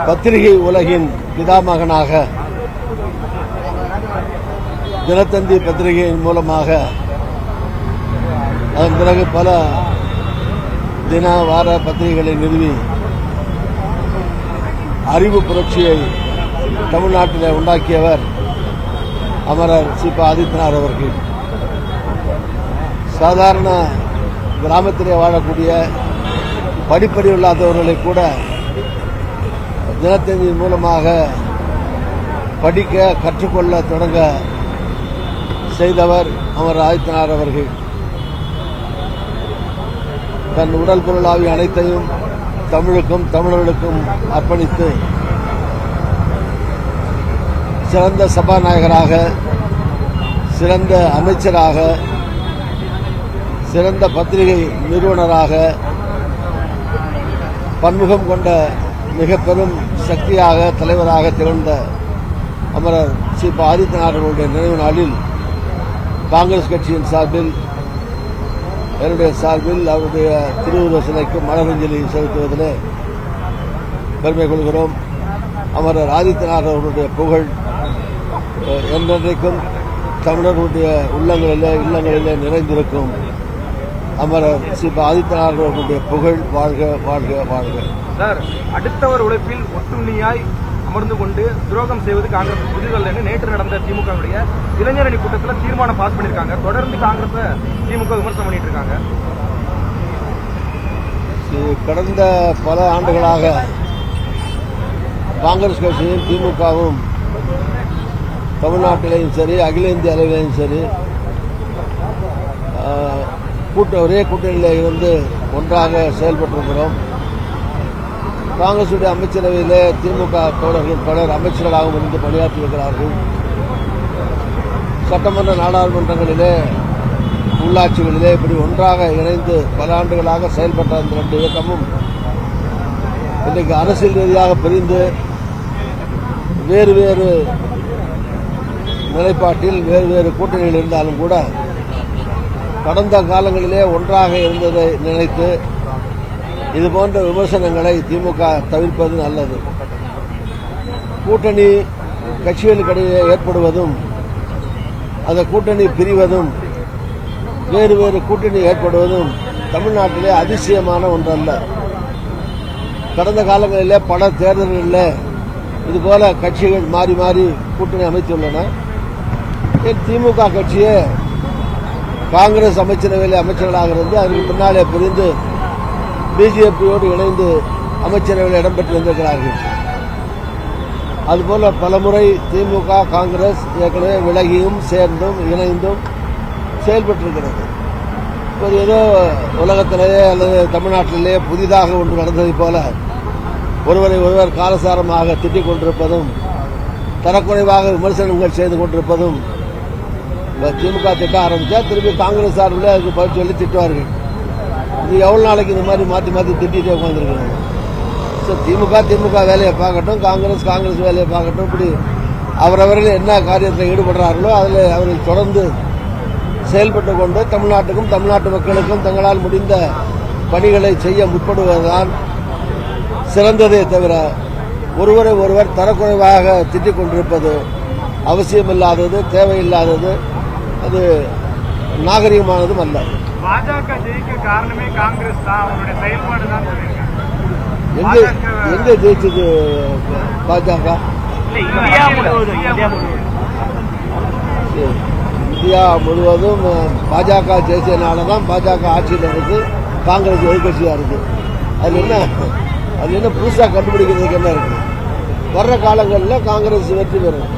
பத்திரிகை உலகின் பிதாமகனாக தினத்தந்தி பத்திரிகையின் மூலமாக அதன் பிறகு பல தின வார பத்திரிகைகளை நிறுவி அறிவு புரட்சியை தமிழ்நாட்டில் உண்டாக்கியவர் அமரர் சி.ப. ஆதித்தனார் அவர்கள். சாதாரண கிராமத்திலே வாழக்கூடிய படிப்பறிவு இல்லாதவர்களை கூட தினத்தந்தியின் மூலமாக படிக்க கற்றுக்கொள்ள தொடங்க செய்தவர் அமரர் ஆதித்தனார் அவர்கள். தன் உடல் பொருளாவி அனைத்தையும் தமிழுக்கும் தமிழர்களுக்கும் அர்ப்பணித்து சிறந்த சபாநாயகராக, சிறந்த அமைச்சராக, சிறந்த பத்திரிகை நிறுவனராக, பன்முகம் கொண்ட மிக பெரும் சக்தியாக தலைவராக திகழ்ந்த அமரர் சி.ப. ஆதித்தனார் அவர்களுடைய நினைவு நாளில் காங்கிரஸ் கட்சியின் சார்பில், என்னுடைய சார்பில் அவருடைய திருவுருவ சிலைக்கு மலரஞ்சலி செலுத்துவதிலே பெருமை கொள்கிறோம். அமரர் ஆதித்தனார் அவர்களுடைய புகழ் என்றென்றைக்கும் தமிழர்களுடைய இல்லங்களிலே நிறைந்திருக்கும். அமரர் சி.ப. ஆதித்தனார் அவர்களுடைய புகழ் வாழ்க வாழ்க வாழ்க. சார், அடுத்தவர் உழைப்பில் ஒட்டுண்ணியாய் அமர்ந்து கொண்டு துரோகம் செய்வது காங்கிரஸ் புரிதல் நேற்று நடந்த திமுகவுடைய இளைஞரணி கூட்டத்தில் தீர்மானம் பாஸ் பண்ணியிருக்காங்க. தொடர்ந்து காங்கிரஸ் திமுக விமர்சனம் பண்ணிட்டு இருக்காங்க. கடந்த பல ஆண்டுகளாக காங்கிரஸ் கட்சியும் திமுகவும் தமிழ்நாட்டிலேயும் சரி, அகில இந்திய அளவிலேயும் சரி ஒரே கூட்டணியில் இருந்து ஒன்றாக செயல்பட்டிருக்கிறோம். காங்கிரசுடைய அமைச்சரவையிலே திமுக தோழர்கள் பலர் அமைச்சர்களாகவும் இருந்து பணியாற்றியிருக்கிறார்கள். சட்டமன்ற நாடாளுமன்றங்களிலே, உள்ளாட்சிகளிலே இப்படி ஒன்றாக இணைந்து பல ஆண்டுகளாக செயல்பட்ட அந்த ரெண்டு இயக்கமும் இன்றைக்கு அரசியல் ரீதியாக பிரிந்து வேறு வேறு நிலைப்பாட்டில் வேறு வேறு கூட்டணியில் இருந்தாலும் கூட கடந்த காலங்களிலே ஒன்றாக இருந்ததை நினைத்து இதுபோன்ற விமர்சனங்களை திமுக தவிர்ப்பது நல்லது. கூட்டணி கட்சிகளுக்கிடையே ஏற்படுவதும் அந்த கூட்டணி பிரிவதும் வேறு வேறு கூட்டணி ஏற்படுவதும் தமிழ்நாட்டிலே அதிசயமான ஒன்றல்ல. கடந்த காலங்களிலே பல தேர்தல்களில் இதுபோல கட்சிகள் மாறி மாறி கூட்டணி அமைத்துள்ளன. திமுக கட்சியே காங்கிரஸ் அமைச்சரவையில் அமைச்சர்களாக இருந்து அதற்கு பின்னாலே பிரிந்து பிஜேபியோடு இணைந்து அமைச்சரவையில் இடம்பெற்று வந்திருக்கிறார்கள். அதுபோல பலமுறை திமுக காங்கிரஸ் ஏற்கனவே விலகியும் சேர்ந்தும் இணைந்தும் செயல்பட்டிருக்கிறது. இப்போது ஏதோ உலகத்திலேயே அல்லது தமிழ்நாட்டிலேயே புதிதாக ஒன்று நடந்ததைப் போல ஒருவரை ஒருவர் காலசாரமாக திட்டிக் கொண்டிருப்பதும், தரக்குறைவாக விமர்சனங்கள் செய்து கொண்டிருப்பதும், திமுக திட்ட ஆரம்பித்தா திருப்பி காங்கிரஸ் சார்பில் அதுக்கு பதில் சொல்லி திட்டுவார்கள். இது எவ்வளோ நாளைக்கு இந்த மாதிரி மாற்றி மாற்றி திட்டிகிட்டே உட்காந்துருக்கிறாங்க. ஸோ திமுக வேலையை பார்க்கட்டும், காங்கிரஸ் வேலையை பார்க்கட்டும். இப்படி அவரவர்கள் என்ன காரியத்தில் ஈடுபடுறார்களோ அதில் அவர்கள் தொடர்ந்து செயல்பட்டு கொண்டு தமிழ்நாட்டுக்கும் தமிழ்நாட்டு மக்களுக்கும் தங்களால் முடிந்த பணிகளை செய்ய முற்படுவதுதான் சிறந்ததே தவிர ஒருவரை ஒருவர் தரக்குறைவாக திட்டிக் கொண்டிருப்பது அவசியமில்லாதது, தேவையில்லாதது, அது நாகரிகமானதும் அல்ல. பாஜக ஜெயிக்க காரணமே காங்கிரஸ் தான், அவருடைய செயல்பாடு தான். எங்க ஜெயிச்சது பாஜக? இந்தியா முழுவதும் பாஜக ஜெயிச்சதுனால தான் பாஜக ஆட்சியில் இருக்கு, காங்கிரஸ் எதிர்கட்சியா இருக்கு. அது என்ன புதுசாக கண்டுபிடிக்கிறதுக்கு என்ன இருக்கு? வர்ற காலங்களில் காங்கிரஸ் வெற்றி பெறும்.